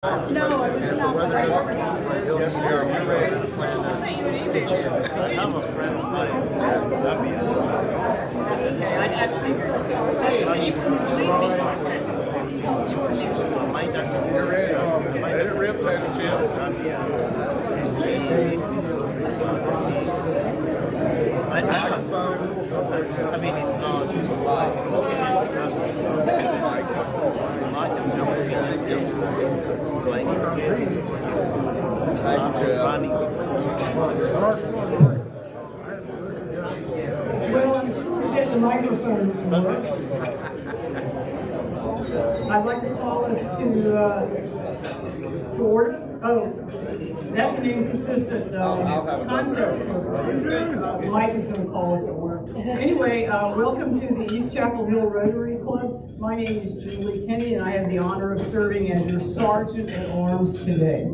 No, it was not. Yes, we are. We're ready to plan this. I'm a friend of mine. That's okay. I figured. You were leaving from my doctor. You're ready. Let it rip, Taylor Chip. I mean, it's not so I need to get running. Well, I'm sure to get the microphone works. I'd like to call us to order. Oh, that's an inconsistent concept. Mike is going to call us to order. Anyway, welcome to the East Chapel Hill Rotary Club. My name is Julie Tenney, and I have the honor of serving as your Sergeant at Arms today.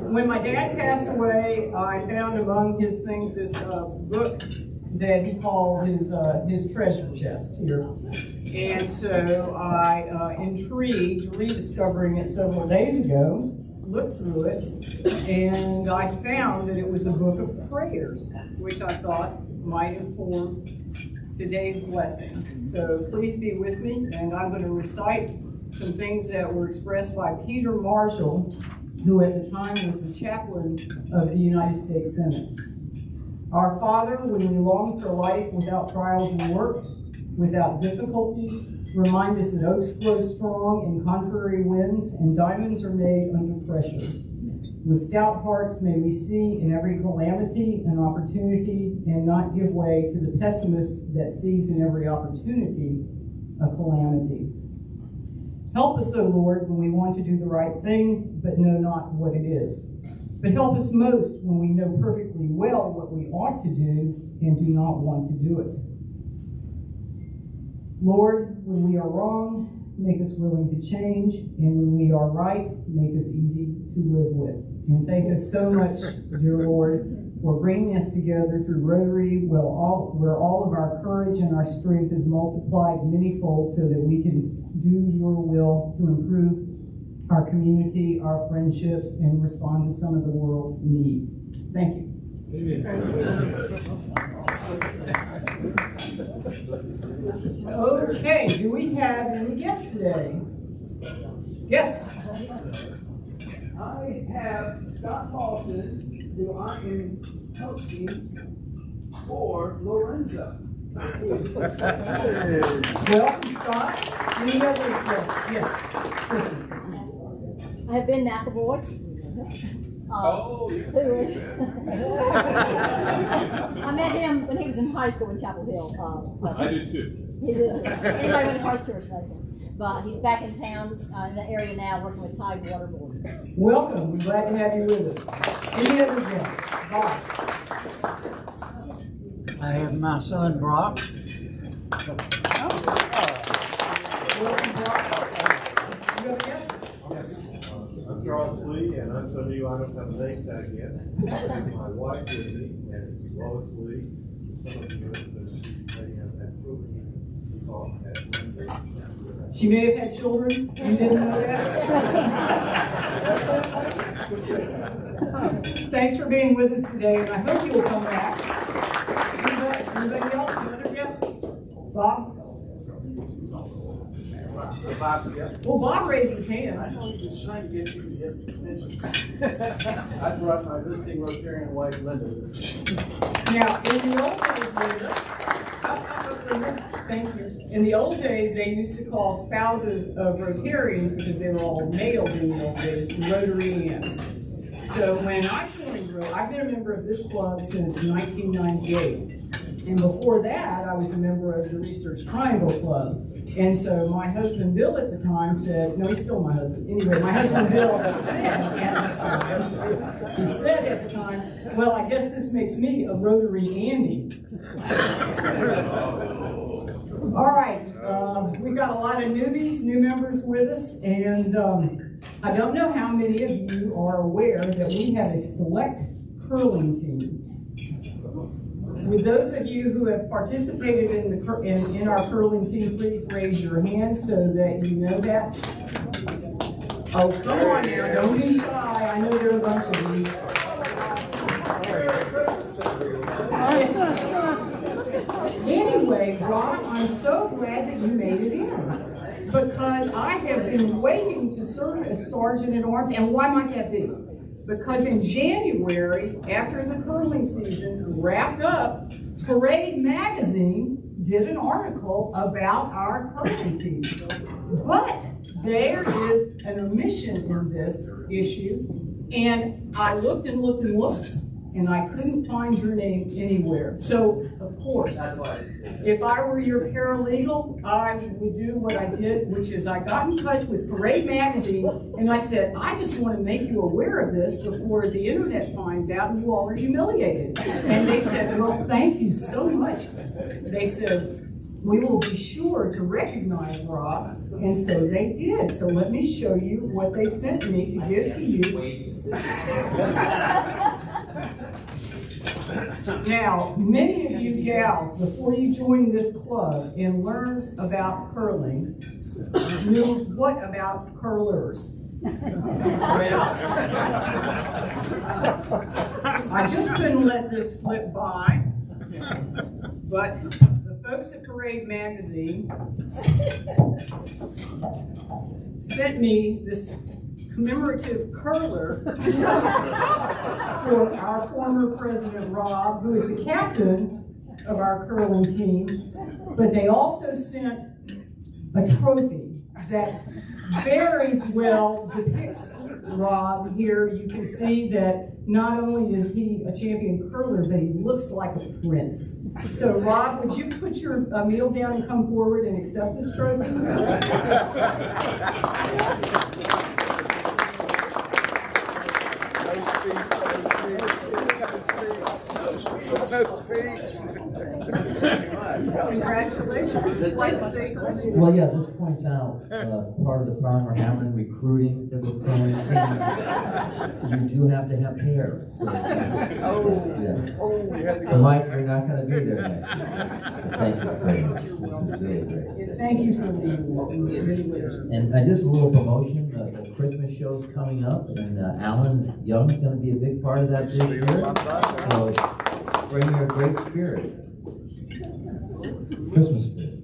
When my dad passed away, I found among his things this book that he called his treasure chest here. And so I, intrigued, rediscovering it several days ago, looked through it, and I found that it was a book of prayers, which I thought might inform today's blessing. So please be with me, and I'm going to recite some things that were expressed by Peter Marshall, who at the time was the chaplain of the United States Senate. Our Father, when we long for life without trials and work, without difficulties, remind us that oaks grow strong in contrary winds and diamonds are made under pressure. With stout hearts may we see in every calamity an opportunity and not give way to the pessimist that sees in every opportunity a calamity. Help us, O Lord, when we want to do the right thing but know not what it is. But help us most when we know perfectly well what we ought to do and do not want to do it. Lord, when we are wrong, make us willing to change, and when we are right, make us easy to live with. And thank us so much, dear Lord, for bringing us together through Rotary, where all of our courage and our strength is multiplied manyfold so that we can do your will to improve our community, our friendships, and respond to some of the world's needs. Thank you. Okay, do we have any guests today? Guests? I have Scott Paulson, who I am coaching for Lorenzo. Welcome, Scott. Any other guests? Yes. Listen. I have Ben McAvoy. I met him when he was in high school in Chapel Hill. I did too. He did. Anybody went to Christ Church knows him. But he's back in town in the area now working with Tide Water Board. Welcome. We're glad to have you with us. Any other guests? Bob. I have my son Brock. Welcome, Bob. You have a guest? I'm Charles Lee, and I'm some of you I don't have a name tag yet. My wife with me, and it's Lois Lee. Some of you may have had children. She may have had children. You didn't know that? Thanks for being with us today, and I hope you will come back. Anybody else? Another guest? Bob? Well, Bob raised his hand. I was just trying to get you to get attention. I brought my visiting Rotarian wife, Linda. Now, in the old days, Linda, thank you. In the old days, they used to call spouses of Rotarians, because they were all male in the old days, Rotarians. So when I joined Rotary, I've been a member of this club since 1998. And before that, I was a member of the Research Triangle Club. And so my husband Bill at the time said, no, he's still my husband. Anyway, my husband Bill said at the time, well, I guess this makes me a Rotary Andy. All right, we've got a lot of newbies, new members with us, and I don't know how many of you are aware that we have a select curling team. Would those of you who have participated in our curling team, please raise your hand so that you know that? Oh, come on now, don't be shy. I know there are a bunch of you. Anyway, Rob, I'm so glad that you made it in, because I have been waiting to serve as Sergeant at Arms, and why might that be? Because in January, after the curling season wrapped up, Parade Magazine did an article about our curling team. But there is an omission in this issue, and I looked and looked and looked, and I couldn't find your name anywhere. So, of course, if I were your paralegal, I would do what I did, which is I got in touch with Parade Magazine, and I said, I just want to make you aware of this before the internet finds out and you all are humiliated. And they said, well, thank you so much. They said, we will be sure to recognize Rob, and so they did. So let me show you what they sent me to give to you. Now, many of you gals, before you joined this club and learned about curling, knew what about curlers? I just couldn't let this slip by, but the folks at Parade Magazine sent me this commemorative curler for our former president, Rob, who is the captain of our curling team. But they also sent a trophy that very well depicts Rob. Here you can see that not only is he a champion curler, but he looks like a prince. So Rob, would you put your meal down and come forward and accept this trophy? Congratulations. Would you like to say something? Well, yeah, this points out part of the primer Hamlin recruiting for the curling team. You do have to have hair. So, You had to go. Mike, you're not going to be there next year. Thank you very much. This is really great. Thank you for leading this. It really was. And just a little promotion, the Christmas show's coming up, and Alan Young's going to be a big part of that this year. So bring your great spirit. Christmas spirit.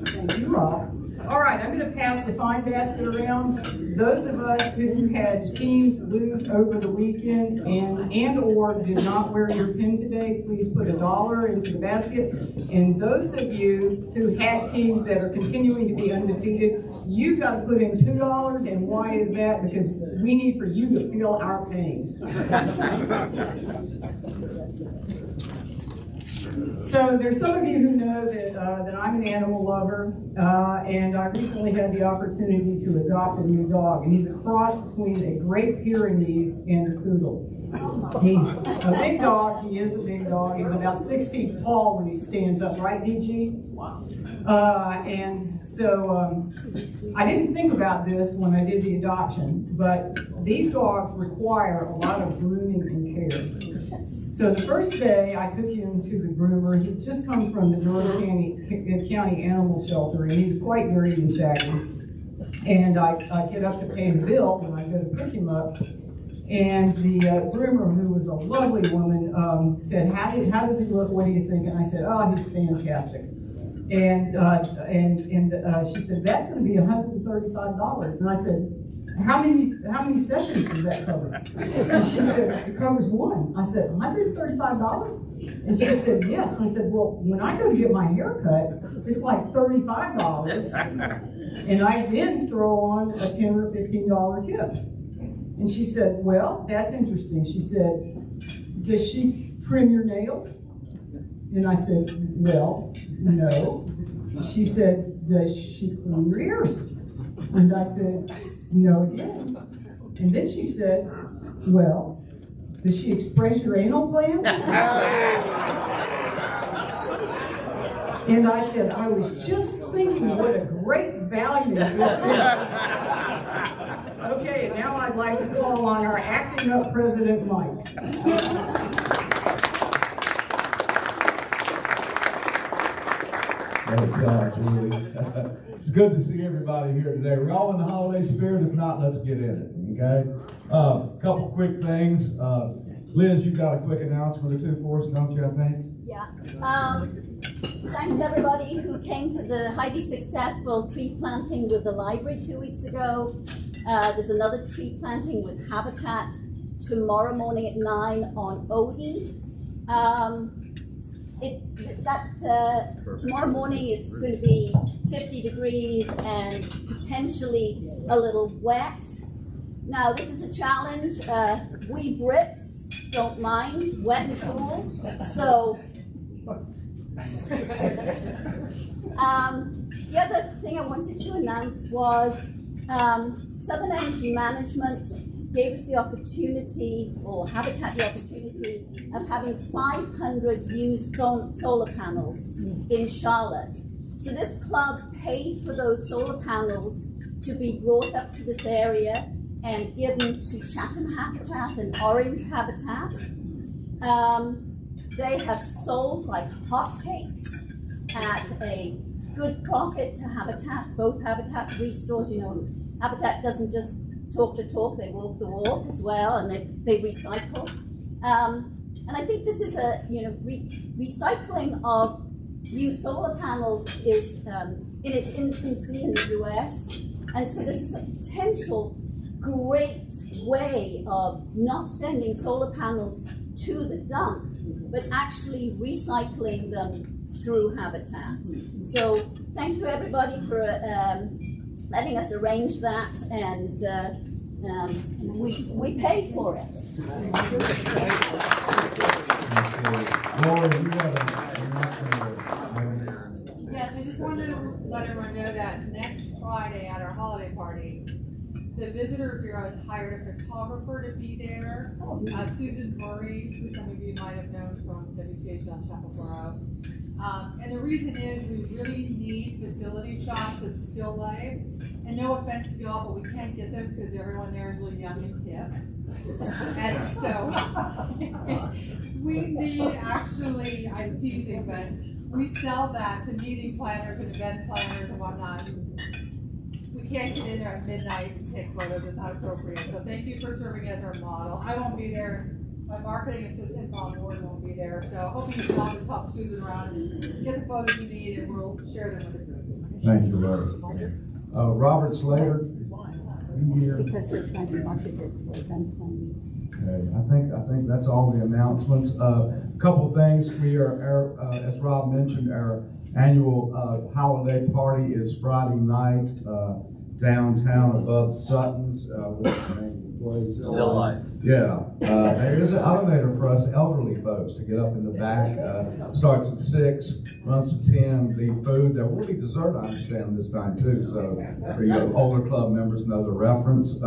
Thank you, Rob. All right, I'm going to pass the fine basket around. Those of us who had teams lose over the weekend and or did not wear your pin today, please put $1 into the basket. And those of you who had teams that are continuing to be undefeated, you've got to put in $2. And why is that? Because we need for you to feel our pain. So there's some of you who know that I'm an animal lover, and I recently had the opportunity to adopt a new dog, and he's a cross between a Great Pyrenees and a poodle. He's a big dog. He is a big dog. He's about 6 feet tall when he stands up, right, DG? And so I didn't think about this when I did the adoption, but these dogs require a lot of grooming and care. So the first day I took him to the groomer. He'd just come from the Durham County Animal Shelter, and he was quite dirty and shaggy. And I get up to pay the bill when I go to pick him up. And the groomer, who was a lovely woman, said, how does he look? What do you think? And I said, oh, he's fantastic. And she said, that's going to be $135. And I said, how many sessions does that cover? And she said, it covers one. I said, $135? And she said, yes. And I said, well, when I go to get my hair cut, it's like $35. And I then throw on a $10 or $15 tip. And she said, well, that's interesting. She said, does she trim your nails? And I said, well, no. She said, does she clean your ears? And I said, no again. And then she said, well, does she express your anal glands? And I said, I was just thinking what a great value this is. Okay, and now I'd like to call on our acting up president, Mike. Great job, Julie. It's good to see everybody here today. We're all in the holiday spirit. If not, let's get in it, okay? Couple quick things. Liz, you got a quick announcement or two for us, don't you, I think? Yeah. Thanks everybody who came to the highly successful tree planting with the library 2 weeks ago. There's another tree planting with Habitat tomorrow morning at 9 on Odie. Tomorrow morning it's going to be 50 degrees and potentially a little wet. Now this is a challenge. We Brits don't mind wet and cool, so the other thing I wanted to announce was Southern Energy Management gave us the opportunity, or Habitat the opportunity, of having 500 used solar panels in Charlotte. So this club paid for those solar panels to be brought up to this area and given to Chatham Habitat and Orange Habitat. They have sold like hotcakes at a good profit to Habitat. Both Habitat restores, you know, Habitat doesn't just talk the talk, they walk the walk as well, and they recycle. And I think this is a, you know, recycling of used solar panels is in its infancy in the US, and so this is a potential great way of not sending solar panels to the dump, but actually recycling them through Habitat. So thank you everybody for letting us arrange that, and we paid for it. Yes, I just wanted to let everyone know that next Friday at our holiday party, the Visitor Bureau has hired a photographer to be there. Susan Murray, who some of you might have known from WCHL Chapel Borough. And the reason is we really need facility shots of still life. And no offense to you all, but we can't get them because everyone there is really young and hip. And so we need, actually, I'm teasing, but we sell that to meeting planners and event planners and whatnot. We can't get in there at midnight and take photos. It's not appropriate. So thank you for serving as our model. I won't be there. My marketing assistant, Bob Ward, won't be there. So hopefully you can all just help Susan around and get the photos you need, and we'll share them with the group. Thank you, Rose. Robert Slater, you here? Because they're trying to market it for event planning. Okay, I think that's all the announcements. Couple things. We are, as Rob mentioned, our annual holiday party is Friday night downtown above Sutton's. What's the name of the place? Still Life. Yeah, there is an elevator for us elderly folks to get up in the back. Starts at 6, runs to 10. The food, there will be dessert, I understand, this time too. So for you older club members know the reference.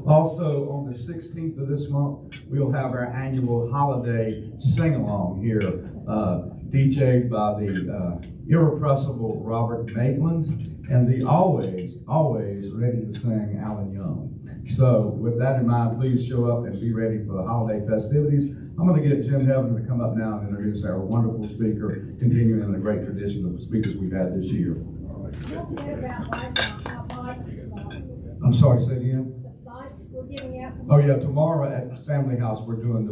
Also, on the 16th of this month, we'll have our annual holiday sing-along here, DJ'd by the irrepressible Robert Maitland and the always ready to sing Alan Young. So with that in mind, please show up and be ready for the holiday festivities. I'm going to get Jim Heaven to come up now and introduce our wonderful speaker, continuing in the great tradition of the speakers we've had this year. I'm sorry, say again? Oh yeah, tomorrow at Family House we're doing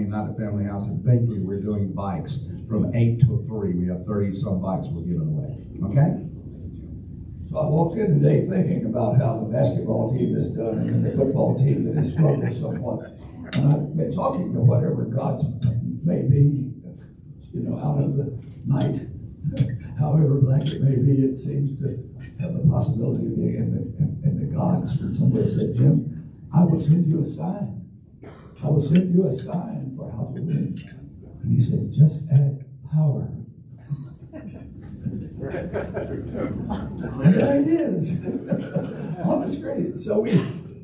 not at Family House, at Binkley we're doing bikes from 8 till 3. We have 30 some bikes we're giving away. Okay? So I walked in today thinking about how the basketball team has done and then the football team that has struggled somewhat. And I've been talking to whatever gods may be, you know, out of the night, however black it may be, it seems to have the possibility of being in the gods. And somebody said, Jim, I will send you a sign. I will send you a sign for how to win. And he said, just add power. And there it is on the screen. So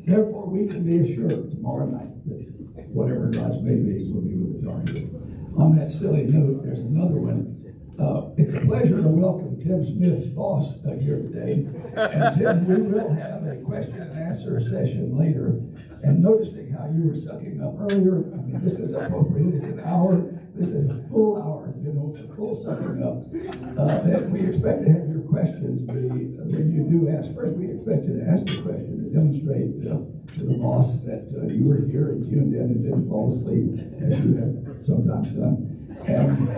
therefore we can be assured tomorrow night that whatever gods may be will be with the target. On that silly note, there's another one. It's a pleasure to welcome Tim Smith's boss here today. And Tim, we will have a question and answer session later. And noticing how you were sucking up earlier, I mean, this is appropriate. It's an hour. this is a full hour, for full sucking up. That we expect to have your questions be, when you do ask, first we expect you to ask a question to demonstrate to the boss that you were here and tuned in and didn't fall asleep, as you have sometimes done, and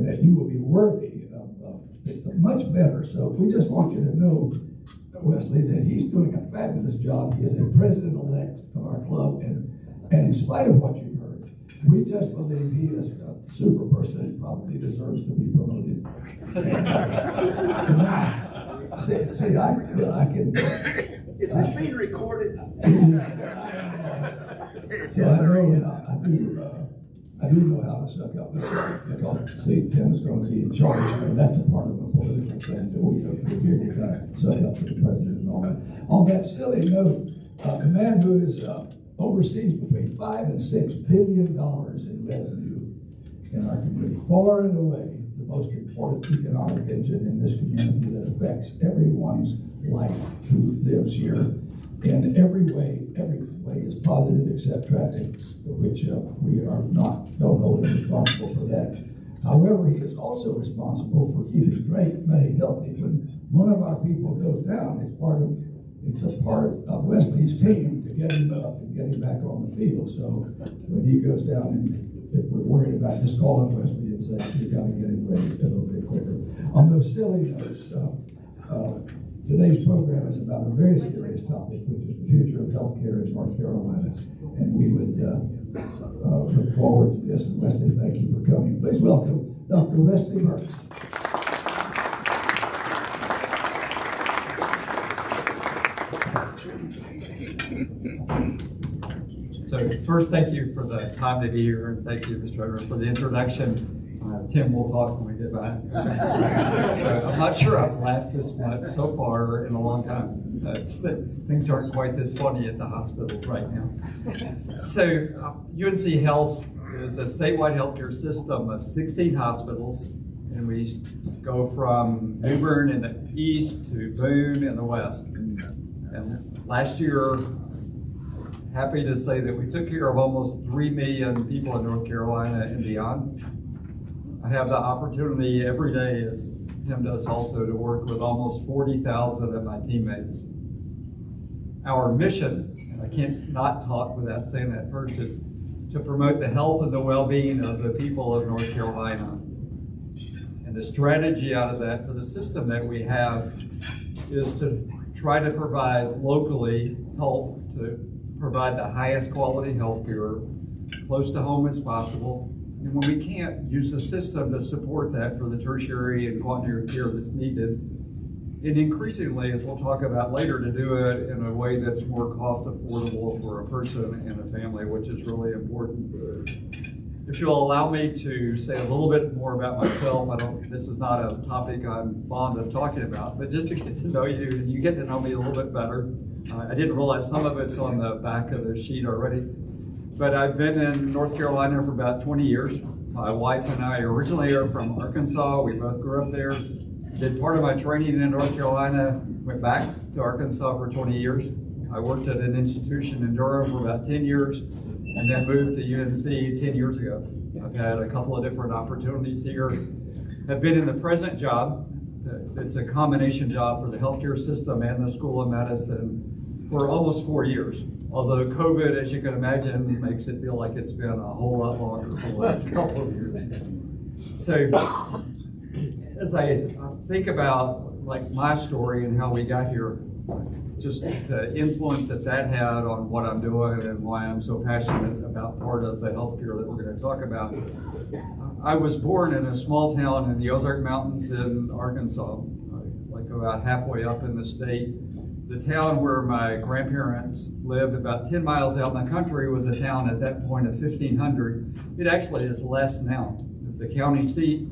that you will be worthy of much better. So we just want you to know, Wesley, that he's doing a fabulous job. He is a president-elect of our club, and in spite of what you've heard, we just believe he is a super person and probably deserves to be promoted. See, I can. Is this being recorded? So I do know how to suck up because see, Tim is going to be in charge, and that's a part of the political thing that we go through here. You got to suck up to the president and all that. On that silly note, the man who is oversees between $5 and $6 billion in revenue in our community, far and away the most important economic engine in this community that affects everyone's life who lives here. In every way is positive except traffic, which we don't hold him responsible for that. However, he is also responsible for keeping Drake May healthy. When one of our people goes down, it's a part of Wesley's team to get him up and get him back on the field. So when he goes down, and if we're worried about, just call up Wesley and say, you got to get him ready a little bit quicker. On those silly notes, today's program is about a very serious topic, which is the future of healthcare in North Carolina. And we would look forward to this. And Wesley, thank you for coming. Please welcome Dr. Wesley Mertz. So first, thank you for the time to be here, and thank you, Mr. Rotary, for the introduction. Tim will talk when we get back. So I'm not sure I've laughed this much so far in a long time. Things aren't quite this funny at the hospitals right now. So UNC Health is a statewide healthcare system of 16 hospitals, and we go from New Bern in the east to Boone in the west. And last year, happy to say that we took care of almost 3 million people in North Carolina and beyond. I have the opportunity every day, as Tim does also, to work with almost 40,000 of my teammates. Our mission, and I can't not talk without saying that first, is to promote the health and the well-being of the people of North Carolina. And the strategy out of that for the system that we have is to try to provide locally help to provide the highest quality health care close to home as possible. And when we can't, use the system to support that for the tertiary and quaternary care that's needed. And increasingly, as we'll talk about later, to do it in a way that's more cost affordable for a person and a family, which is really important. If you'll allow me to say a little bit more about myself, this is not a topic I'm fond of talking about, but just to get to know you, and you get to know me a little bit better. I didn't realize some of it's on the back of the sheet already. But I've been in North Carolina for about 20 years. My wife and I originally are from Arkansas. We both grew up there. Did part of my training in North Carolina, went back to Arkansas for 20 years. I worked at an institution in Durham for about 10 years and then moved to UNC 10 years ago. I've had a couple of different opportunities here. I've been in the present job. It's a combination job for the healthcare system and the School of Medicine for almost 4 years. Although COVID, as you can imagine, makes it feel like it's been a whole lot longer for the last couple of years. So as I think about like my story and how we got here, just the influence that had on what I'm doing and why I'm so passionate about part of the healthcare that we're going to talk about. I was born in a small town in the Ozark Mountains in Arkansas, like about halfway up in the state. The town where my grandparents lived, about 10 miles out in the country, was a town at that point of 1,500. It actually is less now. It's a county seat.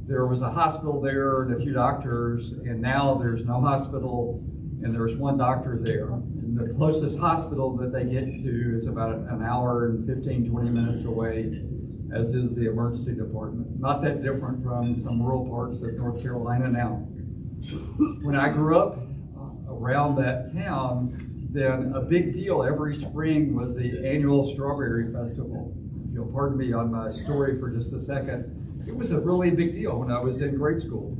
There was a hospital there and a few doctors, and now there's no hospital and there's one doctor there. And the closest hospital that they get to is about an hour and 15, 20 minutes away, as is the emergency department. Not that different from some rural parts of North Carolina now. When I grew up around that town, then a big deal every spring was the annual Strawberry Festival. If you'll pardon me on my story for just a second, it was a really big deal when I was in grade school.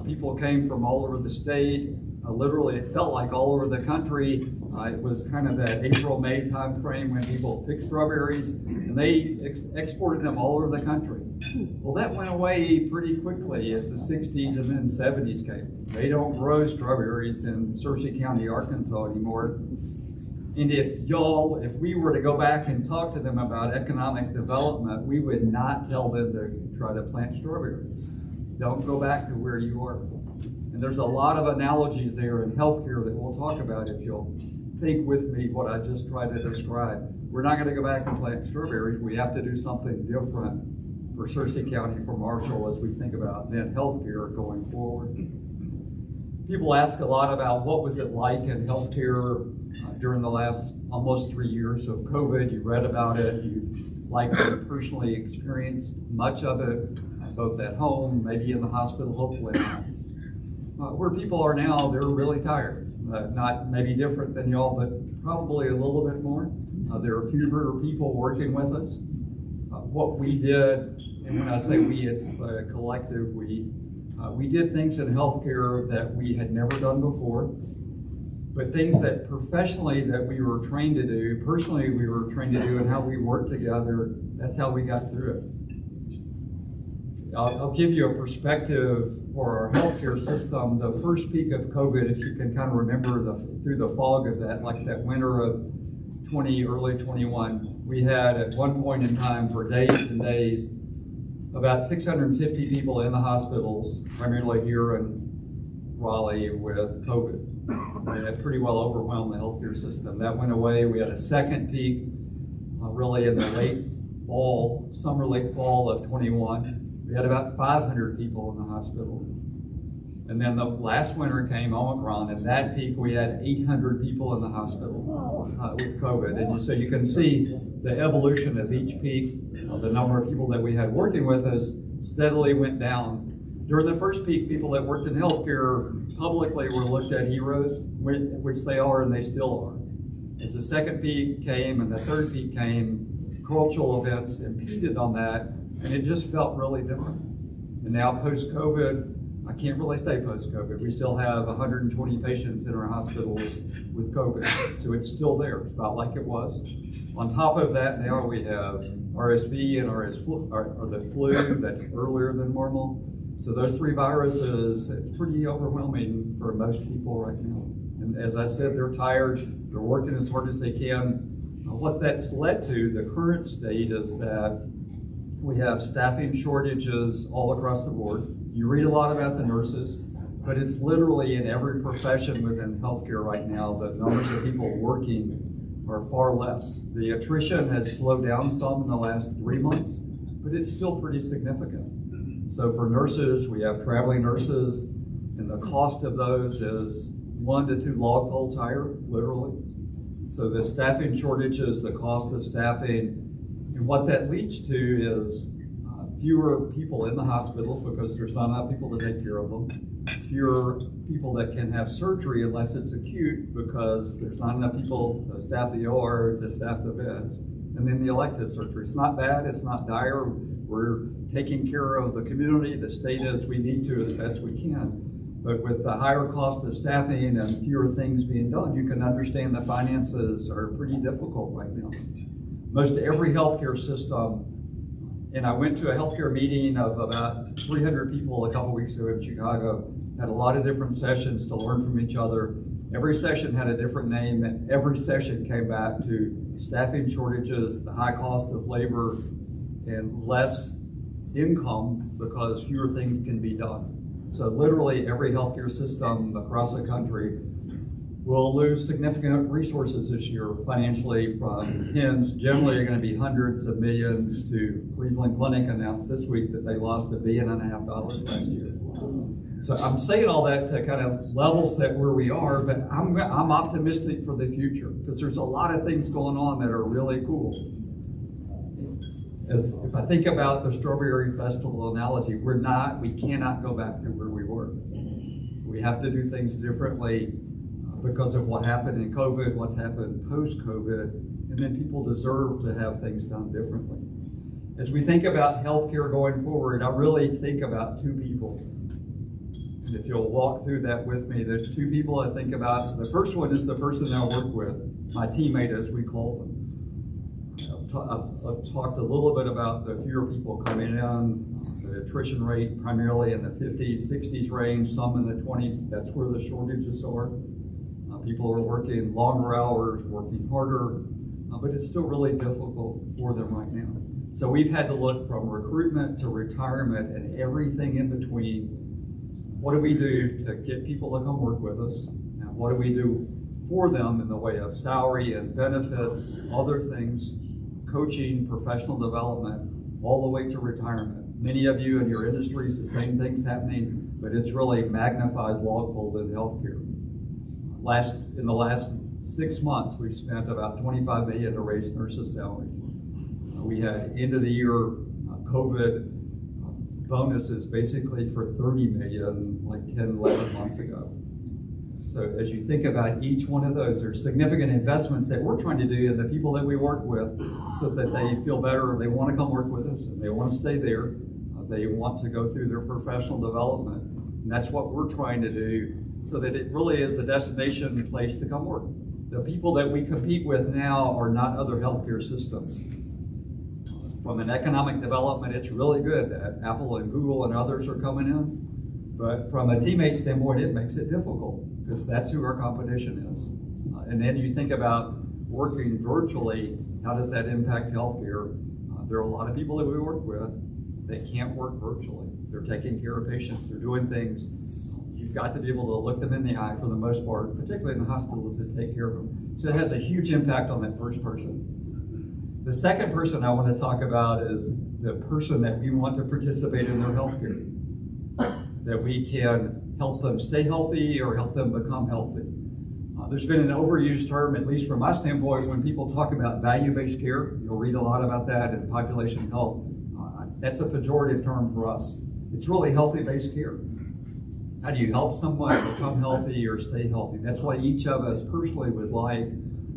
People came from all over the state. Literally, it felt like all over the country. It was kind of that April, May time frame when people picked strawberries, and they exported them all over the country. Well, that went away pretty quickly as the 60s and then 70s came. They don't grow strawberries in Searcy County, Arkansas anymore. And if we were to go back and talk to them about economic development, we would not tell them to try to plant strawberries. Don't go back to where you are. And there's a lot of analogies there in healthcare that we'll talk about if you'll think with me what I just tried to describe. We're not going to go back and plant strawberries. We have to do something different for Searcy County, for Marshall, as we think about then healthcare going forward. People ask a lot about what was it like in healthcare during the last almost 3 years of COVID. You read about it. You likely personally experienced much of it, both at home, maybe in the hospital, hopefully not. Where people are now, they're really tired. Not maybe different than y'all, but probably a little bit more. There are fewer people working with us. What we did, and when I say we, it's a collective we did things in healthcare that we had never done before, but things that professionally that we were trained to do, personally we were trained to do, and how we worked together, that's how we got through it. I'll give you a perspective for our healthcare system. The first peak of COVID, if you can kind of remember through the fog of that, like that winter of early 21, we had at one point in time for days and days, about 650 people in the hospitals, primarily here in Raleigh with COVID. And it pretty well overwhelmed the healthcare system. That went away. We had a second peak really in the late fall of 21. We had about 500 people in the hospital. And then the last winter came Omicron, and that peak we had 800 people in the hospital with COVID. And so you can see the evolution of each peak, the number of people that we had working with us steadily went down. During the first peak, people that worked in healthcare publicly were looked at heroes, which they are and they still are. As the second peak came and the third peak came, cultural events impeded on that, and it just felt really different. And now post-COVID, I can't really say post-COVID, we still have 120 patients in our hospitals with COVID, so it's still there. It's not like it was. On top of that, now we have RSV and the flu that's earlier than normal. So those three viruses, it's pretty overwhelming for most people right now. And as I said, they're tired, they're working as hard as they can. What that's led to, the current state, is that we have staffing shortages all across the board. You read a lot about the nurses, but it's literally in every profession within healthcare right now. The numbers of people working are far less. The attrition has slowed down some in the last 3 months, but it's still pretty significant. So for nurses, we have traveling nurses, and the cost of those is 1 to 2 log folds higher, literally. So the staffing shortages, the cost of staffing, and what that leads to is fewer people in the hospital because there's not enough people to take care of them. Fewer people that can have surgery unless it's acute because there's not enough people to staff the OR, to staff the beds. And then the elective surgery. It's not bad, it's not dire. We're taking care of the community, the state as we need to as best we can. But with the higher cost of staffing and fewer things being done, you can understand the finances are pretty difficult right now. Most every healthcare system, and I went to a healthcare meeting of about 300 people a couple weeks ago in Chicago, had a lot of different sessions to learn from each other. Every session had a different name, and every session came back to staffing shortages, the high cost of labor, and less income because fewer things can be done. So literally every healthcare system across the country will lose significant resources this year financially, from tens, generally are going to be hundreds of millions, to Cleveland Clinic announced this week that they lost $1.5 billion last year. So I'm saying all that to kind of level set where we are, but I'm optimistic for the future because there's a lot of things going on that are really cool. If I think about the Strawberry Festival analogy, we cannot go back to where we were. We have to do things differently because of what happened in COVID, what's happened post-COVID, and then people deserve to have things done differently. As we think about healthcare going forward, I really think about two people. And if you'll walk through that with me, there's two people I think about. The first one is the person that I work with, my teammate as we call them. I've talked a little bit about the fewer people coming in, the attrition rate primarily in the 50s, 60s range, some in the 20s. That's where the shortages are. People are working longer hours, working harder, but it's still really difficult for them right now. So we've had to look from recruitment to retirement and everything in between. What do we do to get people to come work with us? And what do we do for them in the way of salary and benefits, other things, coaching, professional development, all the way to retirement. Many of you in your industries, the same thing's happening, but it's really magnified logfold in healthcare. In the last 6 months, we've spent about $25 million to raise nurses' salaries. We had end of the year COVID bonuses basically for $30 million like 10, 11 months ago. So as you think about each one of those, there's significant investments that we're trying to do in the people that we work with so that they feel better, they want to come work with us, and they want to stay there. They want to go through their professional development. And that's what we're trying to do so that it really is a destination place to come work. The people that we compete with now are not other healthcare systems. From an economic development, it's really good that Apple and Google and others are coming in. But from a teammate standpoint, it makes it difficult because that's who our competition is. And then you think about working virtually, how does that impact healthcare? There are a lot of people that we work with that can't work virtually. They're taking care of patients, they're doing things. You've got to be able to look them in the eye for the most part, particularly in the hospital, to take care of them. So it has a huge impact on that first person. The second person I want to talk about is the person that we want to participate in their healthcare, that we can help them stay healthy or help them become healthy. There's been an overused term, at least from my standpoint, when people talk about value-based care. You'll read a lot about that in population health. That's a pejorative term for us. It's really healthy-based care. How do you help someone become healthy or stay healthy? That's what each of us personally would like,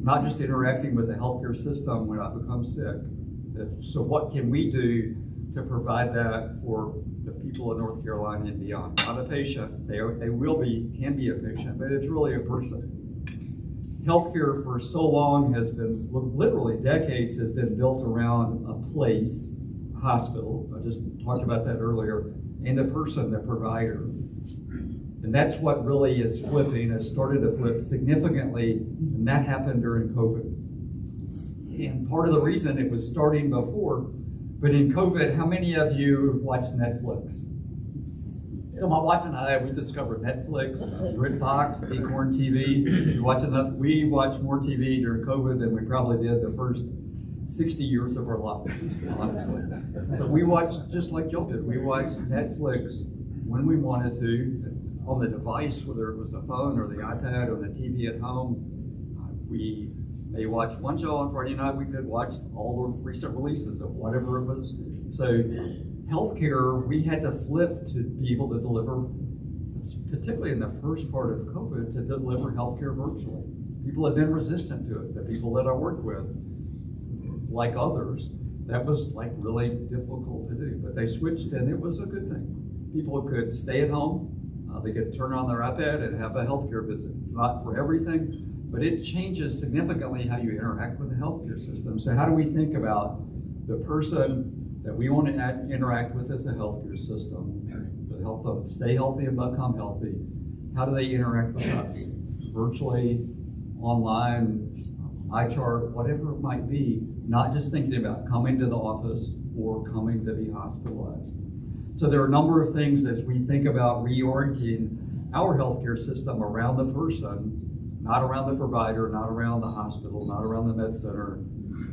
not just interacting with the healthcare system when I become sick. So what can we do to provide that for the people of North Carolina and beyond? Not a patient, they can be a patient, but it's really a person. Healthcare for so long has been, literally decades, has been built around a place, a hospital, I just talked about that earlier, and a person, the provider. And that's what really is flipping, has started to flip significantly, and that happened during COVID. And part of the reason it was starting before, but in COVID, how many of you watched Netflix? So my wife and I, we discovered Netflix, BritBox, Acorn TV. We watched more TV during COVID than we probably did the first 60 years of our life, honestly. But we watched just like y'all did. We watched Netflix when we wanted to, on the device, whether it was a phone or the iPad or the TV at home. We may watch one show on Friday night, we could watch all the recent releases of whatever it was. So healthcare, we had to flip to be able to deliver, particularly in the first part of COVID, to deliver healthcare virtually. People have been resistant to it. The people that I work with, like others, that was like really difficult to do, but they switched and it was a good thing. People could stay at home, they could turn on their iPad and have a healthcare visit. It's not for everything, but it changes significantly how you interact with the healthcare system. So how do we think about the person that we want to interact with as a healthcare system to help them stay healthy and become healthy? How do they interact with us? Virtually, online, iChart, whatever it might be, not just thinking about coming to the office or coming to be hospitalized. So there are a number of things as we think about reorienting our healthcare system around the person, not around the provider, not around the hospital, not around the med center.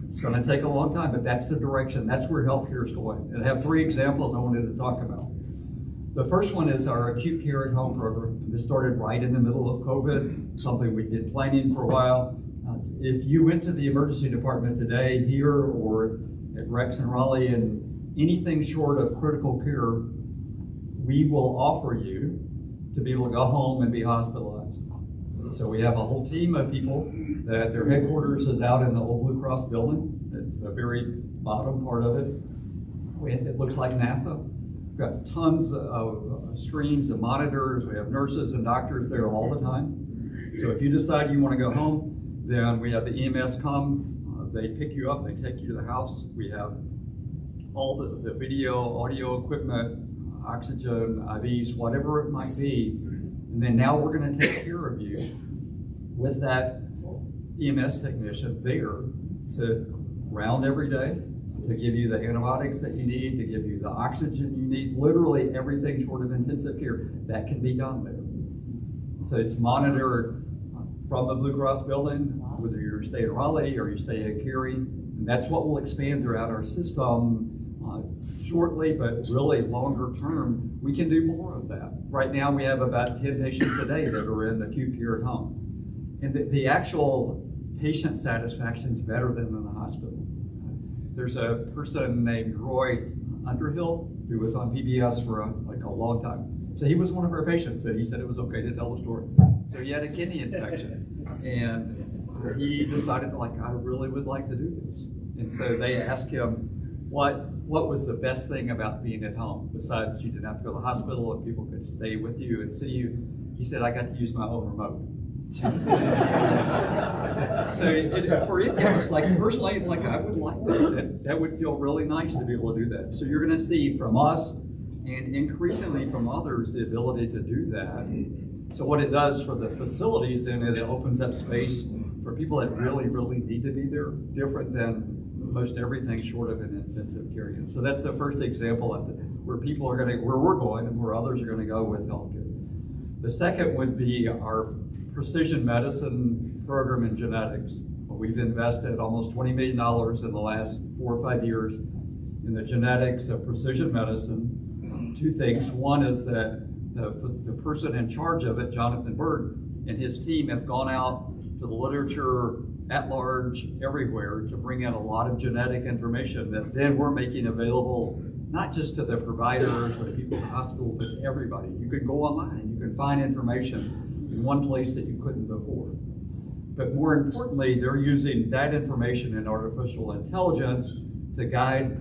It's going to take a long time, but that's the direction. That's where healthcare is going. And I have 3 examples I wanted to talk about. The first one is our acute care at home program. This started right in the middle of COVID, something we've been planning for a while. If you went to the emergency department today here or at Rex and Raleigh and anything short of critical care, we will offer you to be able to go home and be hospitalized. So we have a whole team of people that their headquarters is out in the old Blue Cross building. It's the very bottom part of it. It looks like NASA. We've got tons of screens and monitors. We have nurses and doctors there all the time. So if you decide you want to go home, then we have the EMS come, they pick you up, they take you to the house. We have all the video, audio equipment, oxygen, IVs, whatever it might be. And then now we're going to take care of you with that EMS technician there to round every day, to give you the antibiotics that you need, to give you the oxygen you need, literally everything short of intensive care that can be done there. So it's monitored from the Blue Cross building, whether you stay in Raleigh or you stay in Cary, and that's what will expand throughout our system shortly, but really longer term, we can do more of that. Right now we have about 10 patients a day that are in acute care at home. And the actual patient satisfaction is better than in the hospital. There's a person named Roy Underhill who was on PBS for a long time. So he was one of our patients, and he said it was okay to tell the story. So he had a kidney infection, and he decided, like, I really would like to do this. And so they asked him, what was the best thing about being at home, besides you didn't have to go to the hospital and people could stay with you and see you? He said, I got to use my own remote. So for it, it's like, personally, like, I would like that. That would feel really nice to be able to do that. So you're going to see from us and increasingly from others the ability to do that. So what it does for the facilities, then it opens up space for people that really, really need to be there, different than most everything short of an intensive care unit. So that's the first example of where people are going to, where we're going and where others are going to go with healthcare. The second would be our precision medicine program in genetics. We've invested almost $20 million in the last 4 or 5 years in the genetics of precision medicine. Two things. One is that the person in charge of it, Jonathan Bird, and his team have gone out to the literature at large everywhere to bring in a lot of genetic information that then we're making available not just to the providers or the people in the hospital, but to everybody. You can go online and you can find information in one place that you couldn't before. But more importantly, they're using that information and artificial intelligence to guide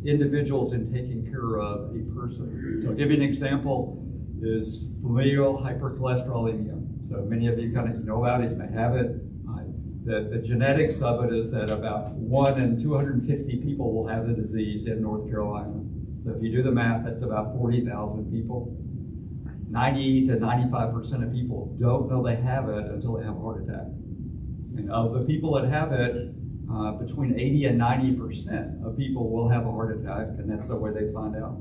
individuals in taking care of a person. So I'll give you an example is familial hypercholesterolemia. So many of you kind of know about it, you may have it. The genetics of it is that about 1 in 250 people will have the disease in North Carolina. So if you do the math, that's about 40,000 people. 90 to 95% of people don't know they have it until they have a heart attack. And of the people that have it, between 80 and 90% of people will have a heart attack, and that's the way they find out.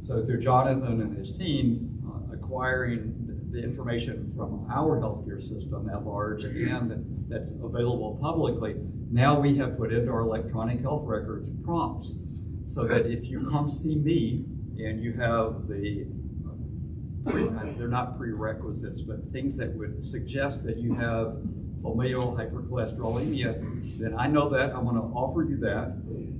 So through Jonathan and his team, acquiring the information from our healthcare system at large and that's available publicly, now we have put into our electronic health records prompts so that if you come see me and you have they're not prerequisites, but things that would suggest that you have familial hypercholesterolemia, then I know that, I'm going to offer you that,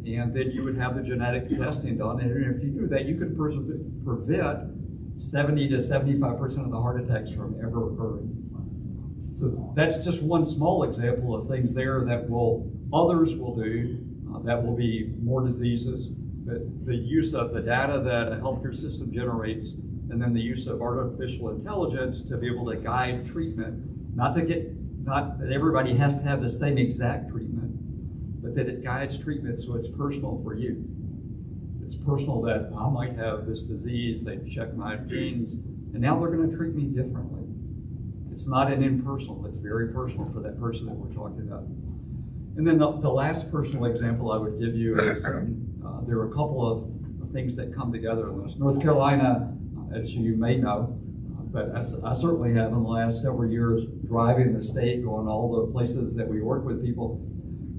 and then you would have the genetic testing done, and if you do that, you could prevent 70 to 75% of the heart attacks from ever occurring. So that's just one small example of things there that others will do, that will be more diseases, but the use of the data that a healthcare system generates, and then the use of artificial intelligence to be able to guide treatment, not that everybody has to have the same exact treatment, but that it guides treatment so it's personal for you. It's personal that I might have this disease, they check my genes, and now they're going to treat me differently. It's not an impersonal, it's very personal for that person that we're talking about. And then the last personal example I would give you is there are a couple of things that come together in this. North Carolina, as you may know, but I certainly have in the last several years driving the state, going all the places that we work with people.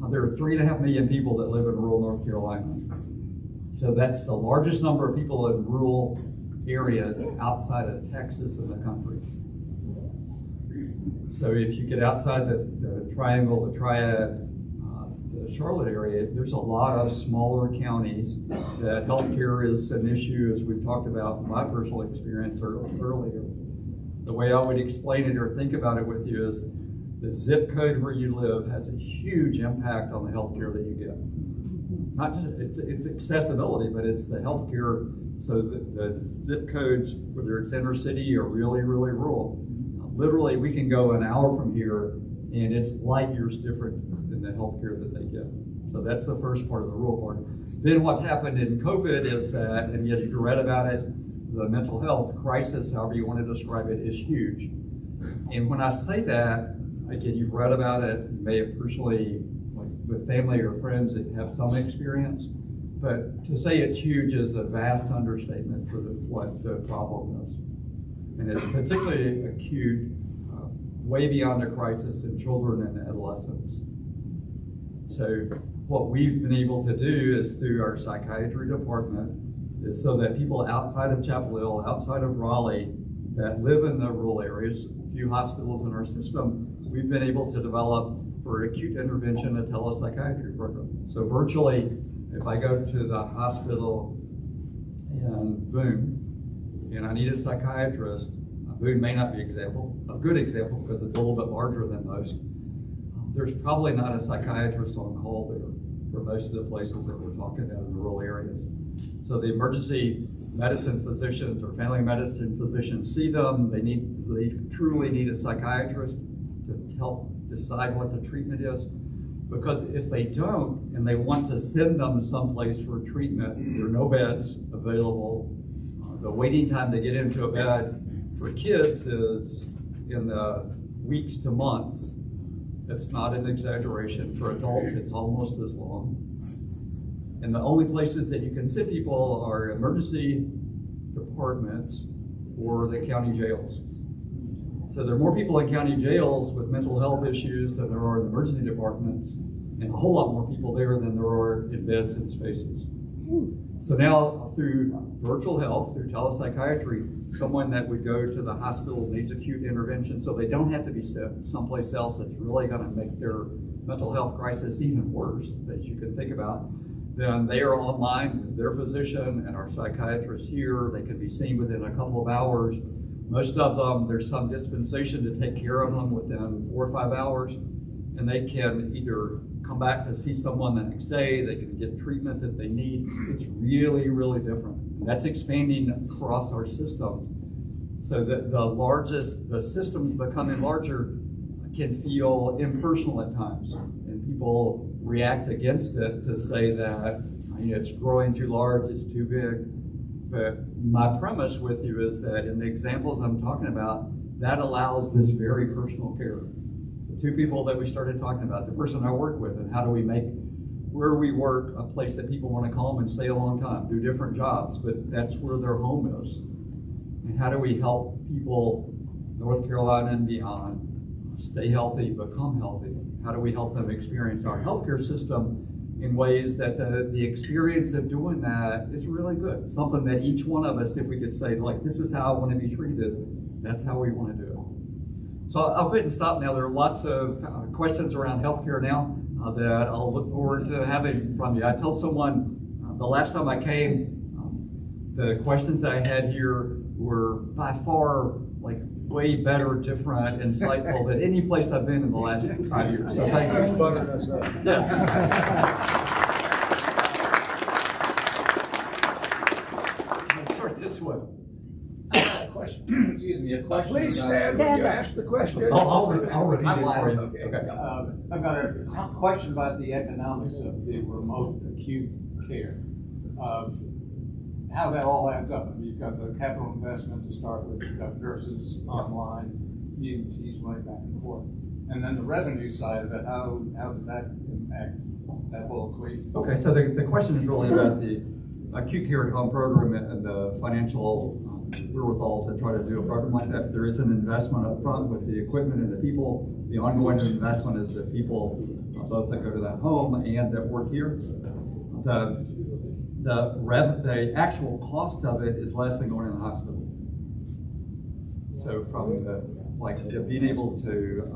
There are 3.5 million people that live in rural North Carolina. So that's the largest number of people in rural areas outside of Texas in the country. So if you get outside the triangle, the triad, the Charlotte area, there's a lot of smaller counties that healthcare is an issue, as we've talked about in my personal experience earlier. The way I would explain it or think about it with you is the zip code where you live has a huge impact on the healthcare that you get. not just, it's accessibility, but it's the healthcare, so the zip codes, whether it's inner city or really, really rural. Literally, we can go an hour from here and it's light years different than the healthcare that they get. So that's the first part of the rural part. Then what's happened in COVID is that, and yet you read about it, the mental health crisis, however you want to describe it, is huge. And when I say that, again, you've read about it, you may have personally, like with family or friends that have some experience, but to say it's huge is a vast understatement for what the problem is. And it's particularly acute, way beyond a crisis in children and adolescents. So what we've been able to do is through our psychiatry department is so that people outside of Chapel Hill, outside of Raleigh, that live in the rural areas, a few hospitals in our system, we've been able to develop for acute intervention a telepsychiatry program. So virtually, if I go to the hospital in Boone and I need a psychiatrist, Boone may not be a good example because it's a little bit larger than most. There's probably not a psychiatrist on call there for most of the places that we're talking about in the rural areas. So the emergency medicine physicians or family medicine physicians see them. They truly need a psychiatrist to help decide what the treatment is. Because if they don't, and they want to send them someplace for treatment, there are no beds available. The waiting time to get into a bed for kids is in the weeks to months. It's not an exaggeration. For adults, it's almost as long. And the only places that you can send people are emergency departments or the county jails. So there are more people in county jails with mental health issues than there are in emergency departments, and a whole lot more people there than there are in beds and spaces. So now through virtual health, through telepsychiatry, someone that would go to the hospital needs acute intervention, so they don't have to be sent someplace else that's really going to make their mental health crisis even worse, that you can think about. Then they are online with their physician and our psychiatrist here. They can be seen within a couple of hours. Most of them, there's some dispensation to take care of them within 4 or 5 hours, and they can either come back to see someone the next day, they can get treatment that they need. It's really, really different. That's expanding across our system. So that the systems becoming larger can feel impersonal at times, and people react against it to say that it's growing too large, it's too big. But my premise with you is that in the examples I'm talking about, that allows this very personal care. The two people that we started talking about, the person I work with, and how do we make where we work a place that people want to come and stay a long time, do different jobs, but that's where their home is. And how do we help people, North Carolina and beyond, stay healthy, become healthy? How do we help them experience our healthcare system in ways that the experience of doing that is really good? Something that each one of us, if we could say, like, this is how I want to be treated, that's how we want to do it. So I'll go ahead and stop now. There are lots of questions around healthcare now that I'll look forward to having from you. I told someone the last time I came, the questions that I had here were by far like way better, different, insightful than any place I've been in the last 5 years. So thank you. Yes. Start this way. Question. Excuse me, a question. Please stand when you ask the question. I'll repeat it for you. Okay. I've got a question about the economics of the remote acute care. How that all adds up. I mean, you've got the capital investment to start with, you've got nurses online, EMTs running back and forth. And then the revenue side of it, how does that impact that whole equation? Okay, so the question is really about the acute care at home program and the financial wherewithal to try to do a program like that. There is an investment up front with the equipment and the people. The ongoing investment is the people, both that go to that home and that work here. The actual cost of it is less than going in the hospital. So from being able to,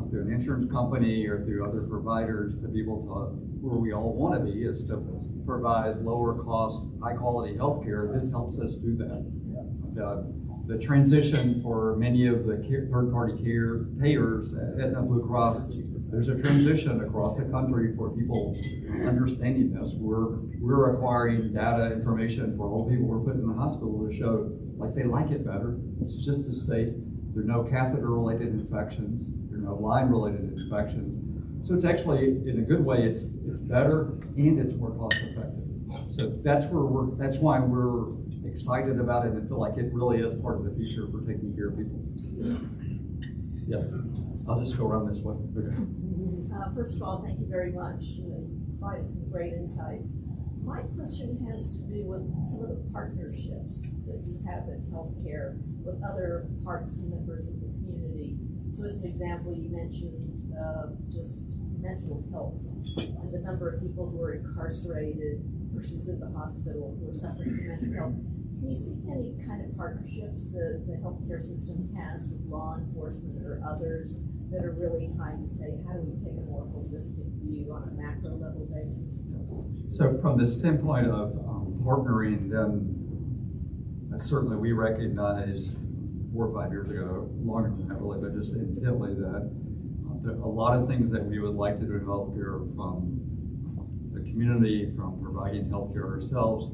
through an insurance company or through other providers, to be able to, where we all want to be, is to provide lower cost, high quality health care. This helps us do that. the transition for many of the third-party care payers at Blue Cross, there's a transition across the country for people understanding this. We're acquiring data information for all people we're putting in the hospital to show like they like it better. It's just as safe. There are no catheter-related infections. There are no line-related infections. So it's actually, in a good way, it's better and it's more cost-effective. So that's why we're excited about it and feel like it really is part of the future for taking care of people. Yes, I'll just go around this way. First of all, thank you very much. You provided some great insights. My question has to do with some of the partnerships that you have in healthcare with other parts and members of the community. So as an example, you mentioned just mental health and the number of people who are incarcerated versus in the hospital who are suffering from mental health. Can you speak to any kind of partnerships that the healthcare system has with law enforcement or others that are really trying to say, how do we take a more holistic view on a macro level basis? So from the standpoint of partnering, then certainly we recognized 4 or 5 years ago, longer than that really, but just intently that a lot of things that we would like to do in healthcare, from the community, from providing healthcare ourselves,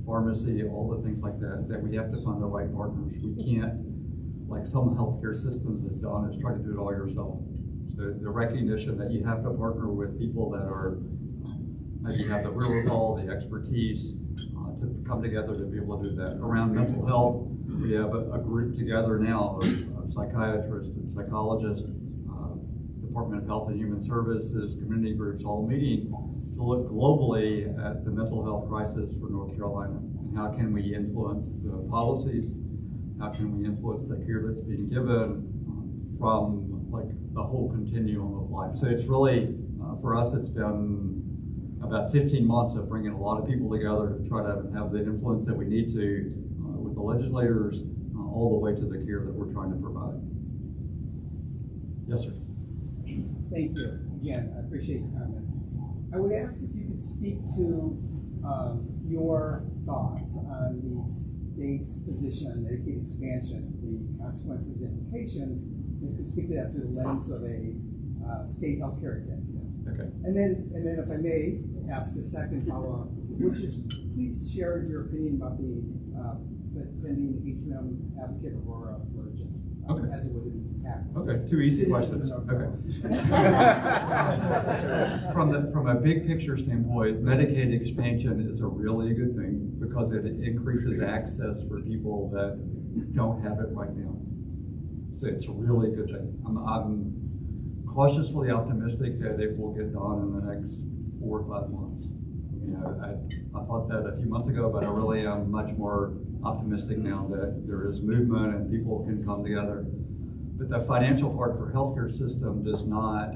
pharmacy, all the things like that, that we have to find the right partners. We can't, like some healthcare systems have done, is try to do it all yourself. So the recognition that you have to partner with people that are, maybe have the wherewithal, the expertise to come together to be able to do that. Around mental health, we have a group together now of psychiatrists and psychologists, Department of Health and Human Services, community groups, all meeting to look globally at the mental health crisis for North Carolina. And how can we influence the policies? How can we influence the care that's being given from like the whole continuum of life? So it's really, for us, it's been about 15 months of bringing a lot of people together to try to have the influence that we need to with the legislators all the way to the care that we're trying to provide. Yes, sir. Thank you. Again, I appreciate your comments. I would ask if you could speak to your thoughts on the state's position on Medicaid expansion, the consequences and implications, and you could speak to that through the lens of a state healthcare executive. Okay. And then if I may ask a second follow-up, which is, please share your opinion about the pending atrium advocate Aurora merger, Okay. as it would impact. Okay, 2 easy questions. Okay. From a big picture standpoint, Medicaid expansion is a really good thing because it increases access for people that don't have it right now. So it's a really good thing. I'm cautiously optimistic that it will get done in the next 4 or 5 months. You know, I thought that a few months ago, but I really am much more optimistic now that there is movement and people can come together. But the financial part for healthcare system does not,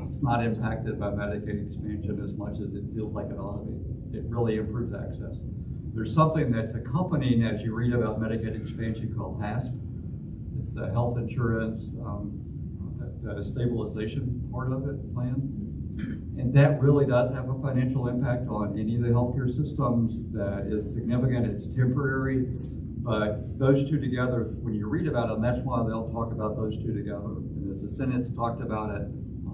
it's not impacted by Medicaid expansion as much as it feels like it ought to be. It really improves access. There's something that's accompanying as you read about Medicaid expansion called HASP. It's the health insurance, the stabilization part of it plan. And that really does have a financial impact on any of the healthcare systems that is significant. It's temporary, but those two together, when you read about them, that's why they'll talk about those two together. And as the Senate's talked about it,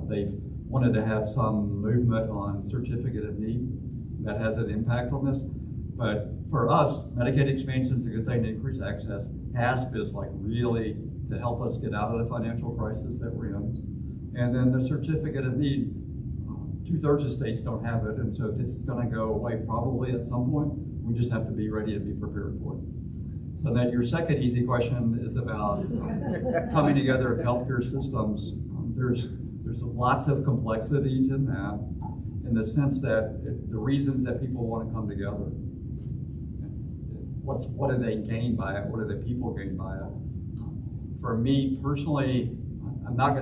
they've wanted to have some movement on certificate of need that has an impact on this. But for us, Medicaid expansion is a good thing to increase access. HASP is like really to help us get out of the financial crisis that we're in. And then the certificate of need, 2/3 of states don't have it, and so it's going to go away probably at some point. We just have to be ready to be prepared for it. So then your second easy question is about coming together of healthcare systems. There's lots of complexities in that, in the sense that the reasons that people want to come together. What do they gain by it? What do the people gain by it? For me personally, I'm not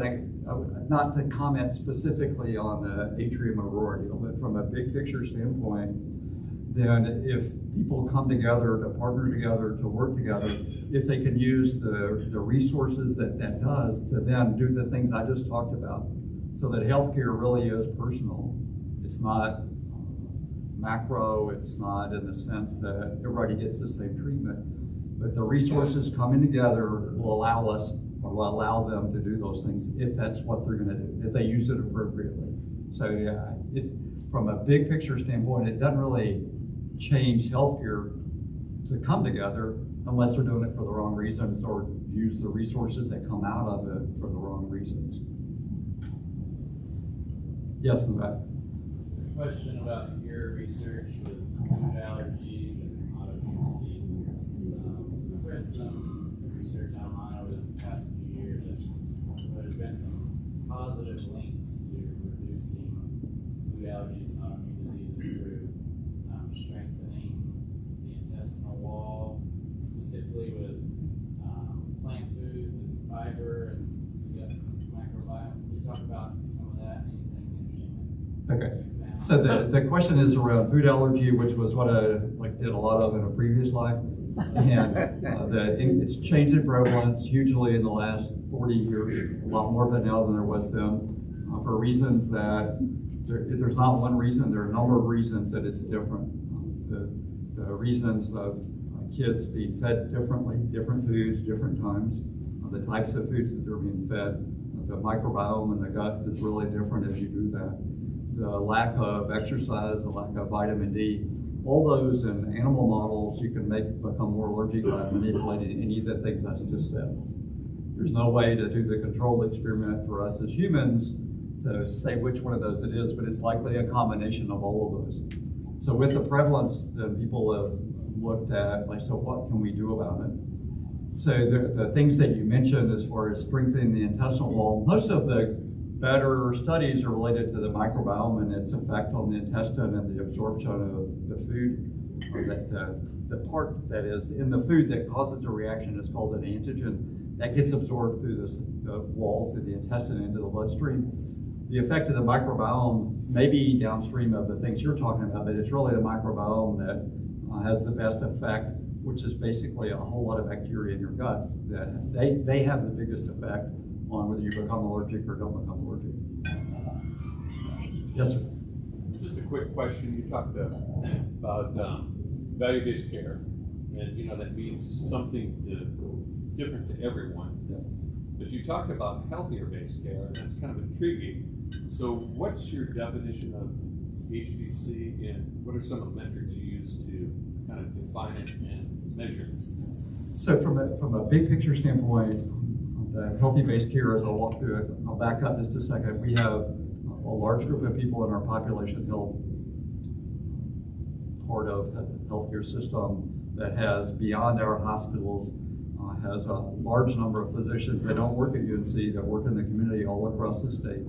to comment specifically on the Atrium Aurora deal, but from a big picture standpoint, then if people come together to partner together, to work together, if they can use the resources that does to then do the things I just talked about, so that healthcare really is personal. It's not macro, it's not in the sense that everybody gets the same treatment. But the resources coming together will allow us, or will allow them to do those things if that's what they're gonna do, if they use it appropriately. So yeah, from a big picture standpoint, it doesn't really change healthcare to come together unless they're doing it for the wrong reasons or use the resources that come out of it for the wrong reasons. Yes, in the back. Question about your research with food allergies and autoimmune disease. I've read some research online over the past few years that there's been some positive links to reducing food allergies and autoimmune diseases through strengthening the intestinal wall, specifically with plant foods and fiber and gut microbiome. Can you talk about some of that? Okay, so the question is around food allergy, which was what I did a lot of in a previous life, and it's changed in prevalence hugely in the last 40 years, a lot more of it now than there was then, for reasons that there's not one reason, there are a number of reasons that it's different. The reasons of kids being fed differently, different foods, different times, the types of foods that they're being fed, the microbiome in the gut is really different as you do that. The lack of exercise, the lack of vitamin D, all those in animal models you can become more allergic by manipulating any of the things I just said. There's no way to do the controlled experiment for us as humans to say which one of those it is, but it's likely a combination of all of those. So with the prevalence, then people have looked at, so what can we do about it? So the things that you mentioned as far as strengthening the intestinal wall, most of the better studies are related to the microbiome and its effect on the intestine and the absorption of the food. The part that is in the food that causes a reaction is called an antigen. That gets absorbed through the walls of the intestine into the bloodstream. The effect of the microbiome may be downstream of the things you're talking about, but it's really the microbiome that has the best effect, which is basically a whole lot of bacteria in your gut. That they have the biggest effect on whether you become allergic or don't become allergic. Yes, sir. Just a quick question. You talked about value-based care, and that means something different to everyone. Yeah. But you talked about healthier-based care, and that's kind of intriguing. So, what's your definition of HBC, and what are some of the metrics you use to kind of define it and measure it? So, from a big picture standpoint, the healthy-based care, as I'll walk through it, I'll back up just a second. We have a large group of people in our population health part of the healthcare system that has, beyond our hospitals, has a large number of physicians that don't work at UNC, that work in the community all across the state.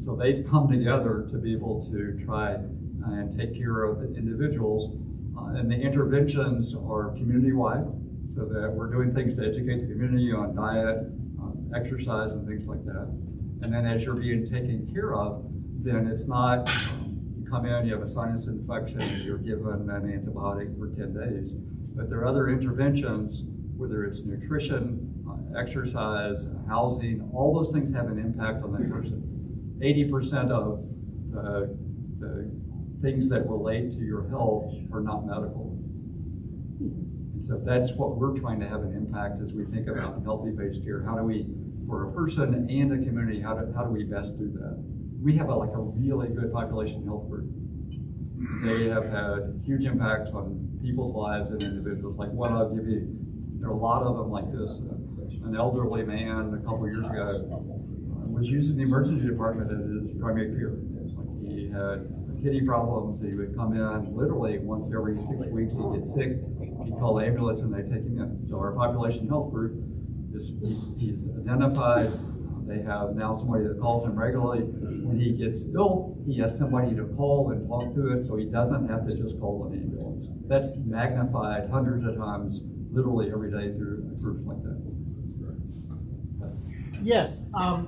So they've come together to be able to try and take care of the individuals. And the interventions are community-wide, so that we're doing things to educate the community on diet, exercise, and things like that. And then as you're being taken care of, then it's not, you come in, you have a sinus infection, and you're given an antibiotic for 10 days. But there are other interventions, whether it's nutrition, exercise, housing, all those things have an impact on that person. 80% of the things that relate to your health are not medical. And so that's what we're trying to have an impact as we think about healthy-based care. How do we, for a person and a community, how do we best do that? We have a really good population health group. They have had huge impacts on people's lives and individuals. Like one I'll give you, there are a lot of them like this. An elderly man a couple of years ago was using the emergency department as his primary care. He had kidney problems. He would come in literally once every 6 weeks. He'd get sick. He'd call the ambulance and they'd take him in. So our population health group, he's identified. They have now somebody that calls him regularly. When he gets ill, he has somebody to call and talk to it, so he doesn't have to just call an ambulance. That's magnified hundreds of times, literally every day through groups like that. Yes,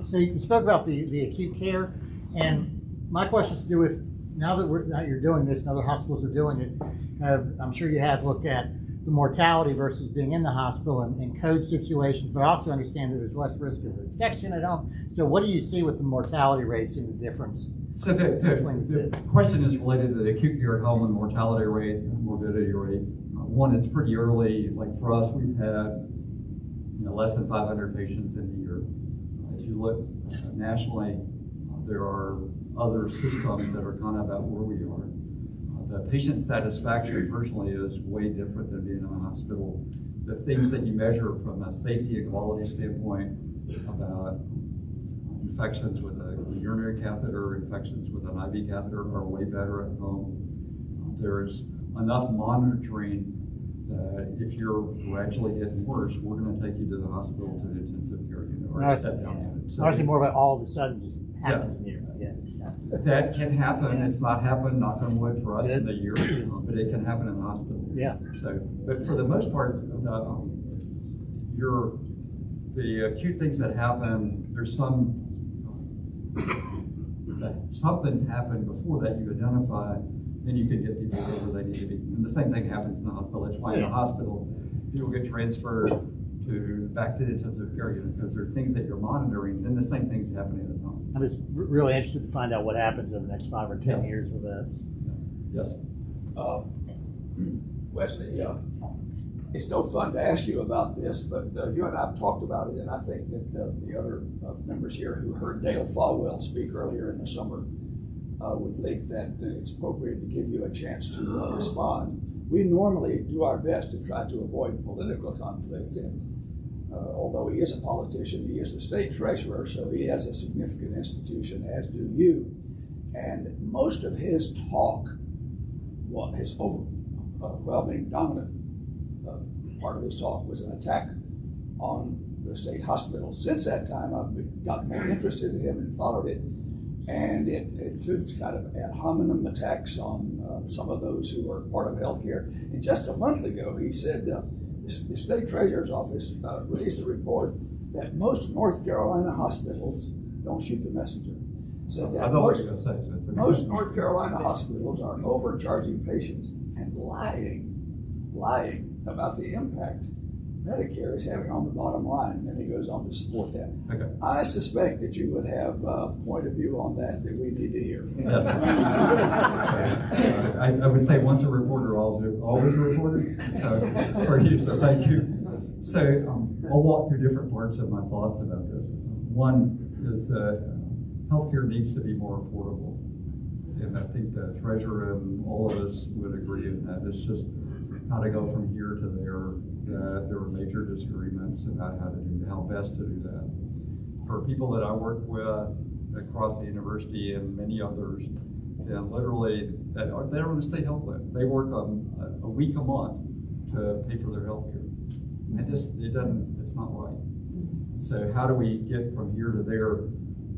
so you spoke about the acute care, and my question has to do with, now that you're doing this and other hospitals are doing it, I'm sure you have looked at the mortality versus being in the hospital and code situations, but also understand that there's less risk of infection at home. So what do you see with the mortality rates and the difference? So the question is related to the acute care at home and mortality rate, morbidity rate. One, it's pretty early. Like for us, we've had less than 500 patients in a year. If you look nationally, there are other systems that are kind of about where we are. The patient satisfaction personally is way different than being in a hospital. The things that you measure from a safety and quality standpoint about infections with a urinary catheter, infections with an IV catheter are way better at home. There's enough monitoring that if you're gradually getting worse, we're going to take you to the hospital to the intensive care unit or a step down unit. So I was thinking more about all of a sudden just happens here. Yeah. That can happen. It's not happened, knock on wood, for us in the year, but it can happen in the hospital. Yeah. So, but for the most part, the acute things that happen, there's something's happened before that you identify, then you can get people where they need to be. And the same thing happens in the hospital. That's why in the hospital, people get transferred back to the intensive care unit because there are things that you're monitoring, then the same thing's happening at home. I'm just really interested to find out what happens in the next 5 or 10 years with that. Yes. Wesley, it's no fun to ask you about this, but you and I have talked about it, and I think that the other members here who heard Dale Falwell speak earlier in the summer would think that it's appropriate to give you a chance to respond. We normally do our best to try to avoid political conflict, and although he is a politician, he is the state treasurer, so he has a significant institution, as do you. And most of his talk, his overwhelming dominant part of his talk was an attack on the state hospital. Since that time, I've gotten more interested in him and followed it. And it includes kind of ad hominem attacks on some of those who are part of healthcare. And just a month ago, he said the state treasurer's office released a report that most North Carolina hospitals don't shoot the messenger. Said that most North Carolina hospitals are overcharging patients and lying about the impact Medicare is having on the bottom line, and then he goes on to support that. Okay. I suspect that you would have a point of view on that we need to hear. Yes. I would say once a reporter, always a reporter. So for you, so thank you. So I'll walk through different parts of my thoughts about this. One is that healthcare needs to be more affordable, and I think the treasurer and all of us would agree in that. It's just how to go from here to there. There were major disagreements about how best to do that. For people that I work with across the university and many others, then literally they're on the state health plan. They work a week a month to pay for their health care. It's not right. So how do we get from here to there?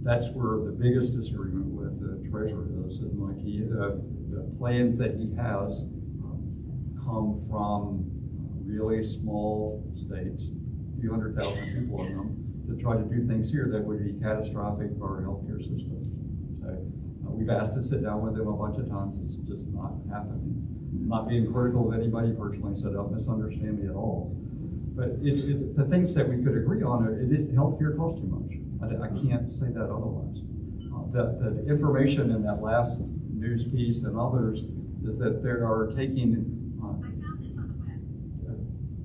That's where the biggest disagreement with the treasurer is. And like the plans that he has come from really small states, a few 100,000 people in them, to try to do things here that would be catastrophic for our healthcare system. So we've asked to sit down with them a bunch of times. It's just not happening. I'm not being critical of anybody personally, so don't misunderstand me at all. But the things that we could agree on, healthcare costs too much. I can't say that otherwise. The information in that last news piece and others is that they are taking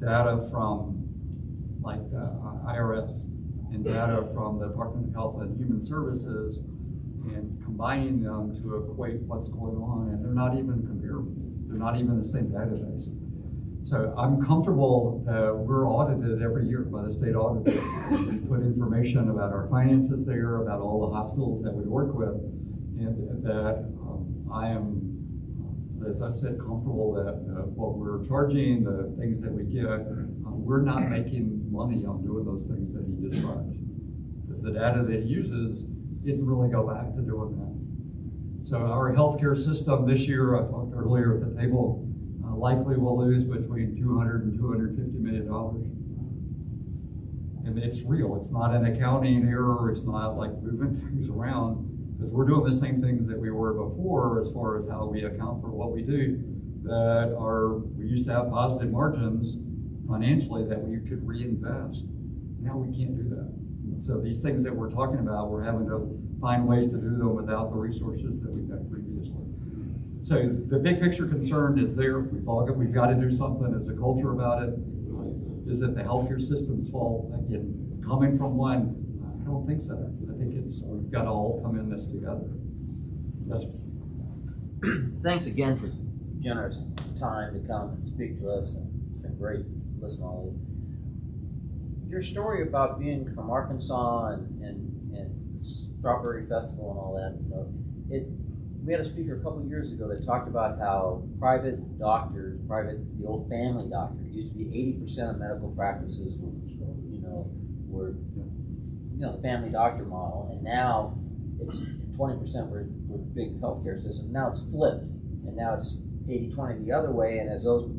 data from like the IRS and data from the Department of Health and Human Services and combining them to equate what's going on, and they're not even comparable. They're not even the same database. So I'm comfortable that we're audited every year by the state auditor. We put information about our finances there, about all the hospitals that we work with, and that I am, as I said, comfortable that what we're charging, the things that we get, we're not making money on doing those things that he describes. Because the data that he uses didn't really go back to doing that. So our healthcare system this year, I talked earlier at the table, likely will lose between $200 and $250 million. And it's real. It's not an accounting error. It's not like moving things around, because we're doing the same things that we were before as far as how we account for what we do. We used to have positive margins financially that we could reinvest. Now we can't do that. So these things that we're talking about, we're having to find ways to do them without the resources that we've had previously. So the big picture concern is there. We've got to do something as a culture about it. Is it the healthcare system's fault? Again, coming from one, I don't think so. I think we've got to all come in this together. Yes, sir. Thanks again for generous time to come and speak to us. It's been great listening to all of you. Your story about being from Arkansas and Strawberry Festival and all that, we had a speaker a couple of years ago that talked about how private doctors, the old family doctor, used to be 80% of medical practices were the family doctor model, and now it's 20% with big healthcare systems. Now it's flipped, and now it's 80-20 the other way, and as those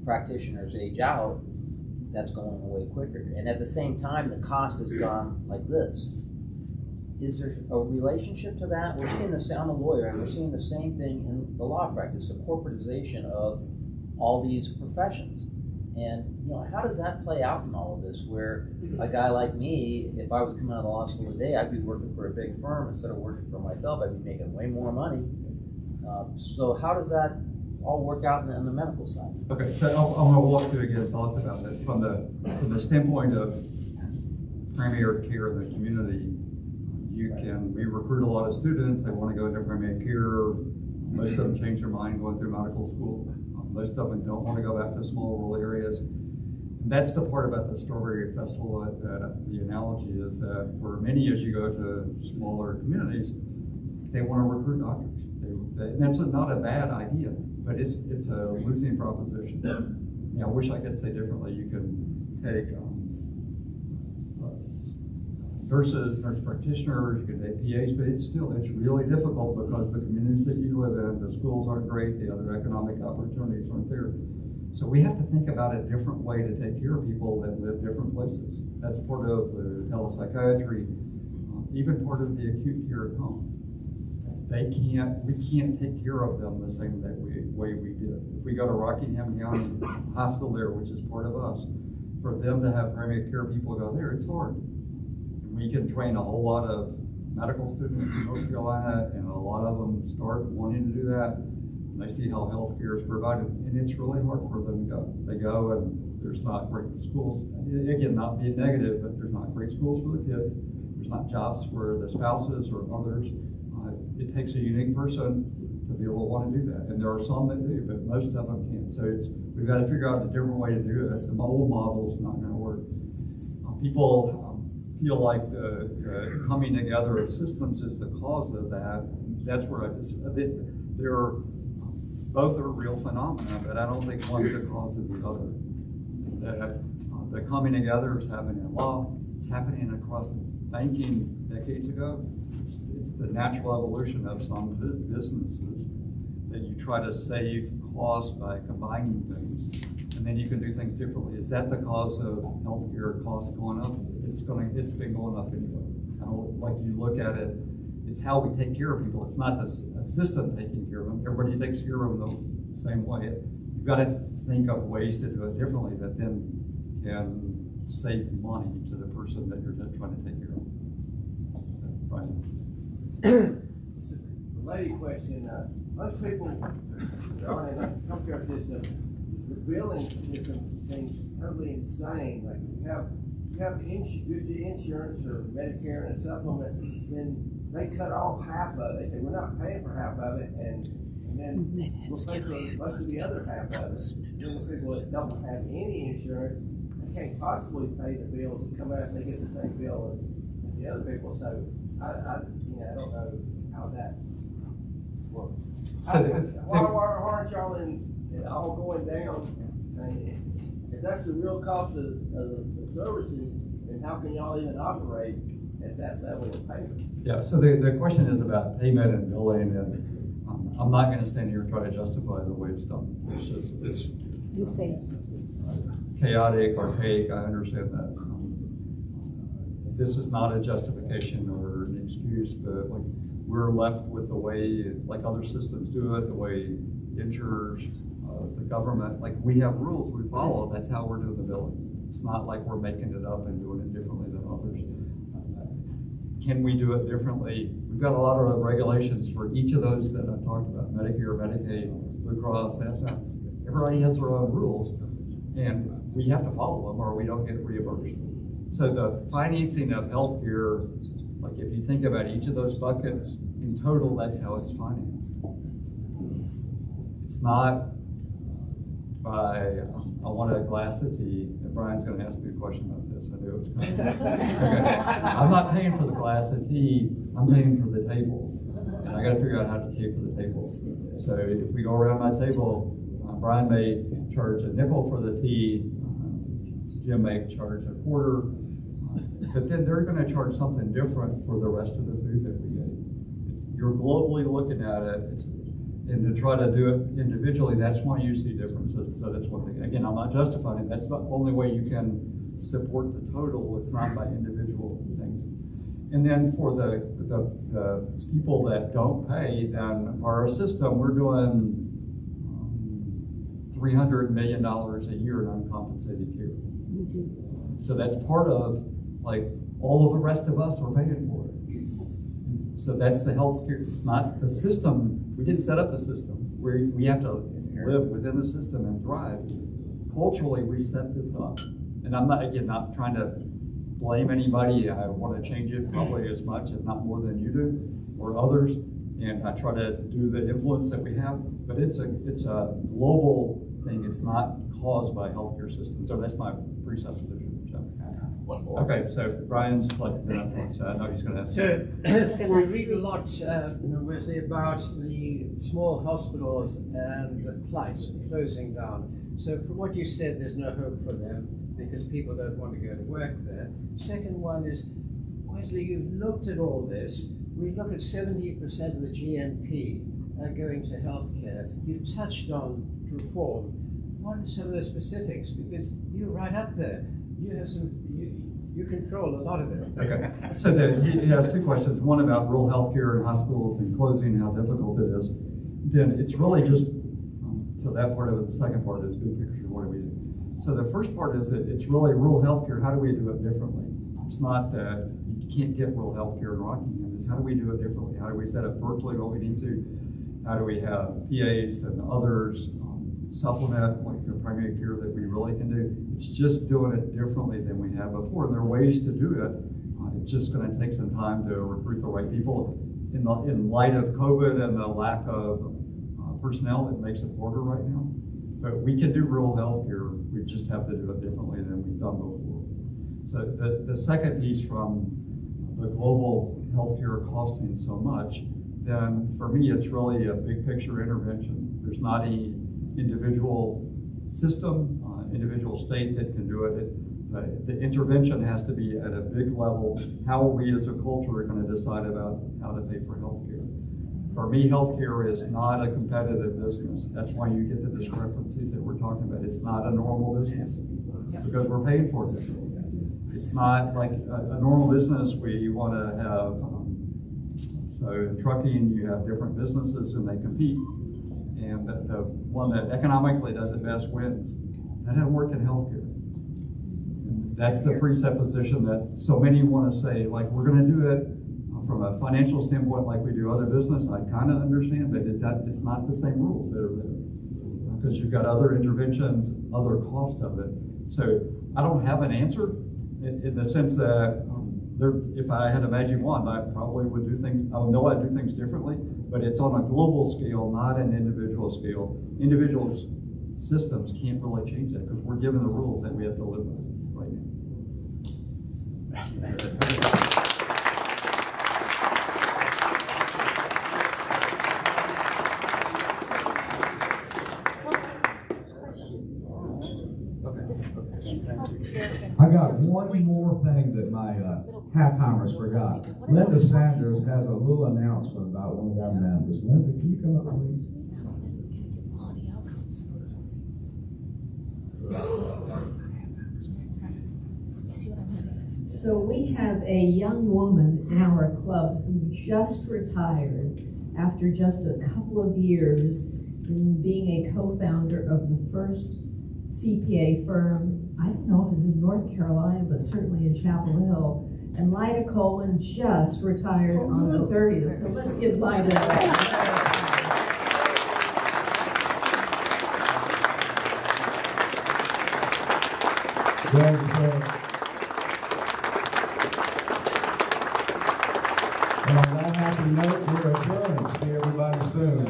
practitioners age out, that's going away quicker. And at the same time, the cost has gone like this. Is there a relationship to that? We're seeing the same, I'm a lawyer, and we're seeing the same thing in the law practice, the corporatization of all these professions. And how does that play out in all of this, where a guy like me, if I was coming out of the law school today, I'd be working for a big firm instead of working for myself. I'd be making way more money. So how does that all work out in the medical side? Okay, so I'm going to walk through again thoughts about it from the standpoint of primary care in the community. We recruit a lot of students. They want to go into primary care. Most of them change their mind going through medical school. Most of them don't want to go back to small rural areas. And that's the part about the Strawberry Festival. The analogy is that for many, as you go to smaller communities, they want to recruit doctors. And that's not a bad idea, but it's a losing proposition. I wish I could say differently. You can take nurses, nurse practitioners, you can take PAs, but it's really difficult because the communities that you live in, the schools aren't great, the other economic opportunities aren't there. So we have to think about a different way to take care of people that live different places. That's part of the telepsychiatry, even part of the acute care at home. We can't take care of them the same way we did. If we go to Rockingham County Hospital there, which is part of us, for them to have primary care people go there, it's hard. We can train a whole lot of medical students in North Carolina, and a lot of them start wanting to do that. And they see how healthcare is provided, and it's really hard for them to go. They go, and there's not great schools. Again, not being negative, but there's not great schools for the kids. There's not jobs for the spouses or others. It takes a unique person to be able to want to do that, and there are some that do, but most of them can't. So we've got to figure out a different way to do it. The old model is not going to work. People feel like the coming together of systems is the cause of that. That's where both are real phenomena, but I don't think one's the cause of the other. The coming together is happening in law. It's happening across banking decades ago. It's the natural evolution of some businesses that you try to save costs by combining things, and then you can do things differently. Is that the cause of healthcare costs going up? It's been going up anyway. Like you look at it, it's how we take care of people. It's not the system taking care of them. Everybody takes care of them the same way. You've got to think of ways to do it differently that then can save money to the person that you're trying to take care of. The lady question, most people that aren't in the healthcare system, the billing system seems totally insane. Like you have good insurance or Medicare and a supplement, then they cut off half of it. They say we're not paying for half of it, and then we'll pay for most of the other half of it. Then the people that don't have any insurance, they can't possibly pay the bills and come out and they get the same bill as the other people. So I don't know how that works. So why aren't y'all all going down? If that's the real cost of the services, then how can y'all even operate at that level of payment? Yeah, so the question is about payment and billing, and I'm not going to stand here and try to justify the way it's done. It's chaotic, archaic, I understand that. This is not a justification or an excuse, but we're left with the way, like other systems do it, the way insurers, the government, we have rules we follow. That's how we're doing the billing. It's not like we're making it up and doing it differently than others. Can we do it differently? We we've got a lot of regulations for each of those that I've talked about, Medicare, Medicaid, Blue Cross, ASPAC. Everybody has their own rules, and we have to follow them or we don't get reimbursed. So the financing of healthcare, like if you think about each of those buckets, in total, that's how it's financed. It's not by, I want a glass of tea, and Brian's gonna ask me a question about this, I knew it was coming. Okay. I'm not paying for the glass of tea, I'm paying for the table. And I gotta figure out how to pay for the table. So if we go around my table, Brian may charge a nickel for the tea, Jim may charge a quarter, but then they're gonna charge something different for the rest of the food that we get. You're globally looking at it, and to try to do it individually, that's why you see differences. So that's one thing. Again, I'm not justifying it. That's not the only way you can support the total. It's not by individual things. And then for the people that don't pay, then our system, we're doing $300 million a year in uncompensated care. So that's part of, like, all of the rest of us are paying for it. So that's the healthcare. It's not the system. We didn't set up the system. We have to live within the system and thrive. Culturally, we set this up. And I'm not, again, not trying to blame anybody. I want to change it probably as much, if not more than you do, or others. And I try to do the influence that we have. But it's a global thing. It's not caused by healthcare systems. So that's my presupposition. Okay, so Brian's like, so I know he's going to have So we read a lot about the small hospitals and the plight closing down. So from what you said, there's no hope for them because people don't want to go to work there. Second one is, Wesley, you've looked at all this. We look at 70% of the GNP going to healthcare. You've touched on reform. What are some of the specifics? Because you're right up there. You have some. You control a lot of it. Okay. So he has two questions. One about rural healthcare and hospitals and closing, how difficult it is. Then it's really just, so that part of it, the second part is big picture, what do we do? So the first part is that it's really rural healthcare, how do we do it differently? It's not that you can't get rural healthcare in Rockingham, it's how do we do it differently? How do we set up virtually what we need to? How do we have PAs and others supplement like the primary care that we really can do? It's just doing it differently than we have before. And there are ways to do it. It's just going to take some time to recruit the right people. In light of COVID and the lack of personnel, it makes it harder right now. But we can do rural healthcare. We just have to do it differently than we've done before. So the second piece from the global healthcare costing so much, then for me, it's really a big picture intervention. There's not any individual system, individual state that can do it. The intervention has to be at a big level. How we as a culture are going to decide about how to pay for healthcare. For me, healthcare is not a competitive business. That's why you get the discrepancies that we're talking about. It's not a normal business because we're paying for it. It's not like a normal business we want to have. So in trucking, you have different businesses and they compete. And the one that economically does it best wins. That doesn't work in healthcare. And that's the presupposition that so many want to say, like, we're going to do it from a financial standpoint like we do other business. I kind of understand, but it's not the same rules that are there. Because you've got other interventions, other cost of it. So I don't have an answer in the sense that if I had a magic wand, I probably would do things, I would know I'd do things differently, but it's on a global scale, not an individual scale. Individual systems can't really change that because we're given the rules that we have to live with right now. I got one more thing that my half-timers forgot. Linda Sanders has a little announcement about one of our members. Linda, can you come up, please? So we have a young woman in our club who just retired after just a couple of years in being a co-founder of the first CPA firm. I don't know if it's in North Carolina, but certainly in Chapel Hill. And Lyda Coleman just retired on the 30th. So let's give Lyda Thank you, sir. And on that happy note, we're adjourned. See everybody soon.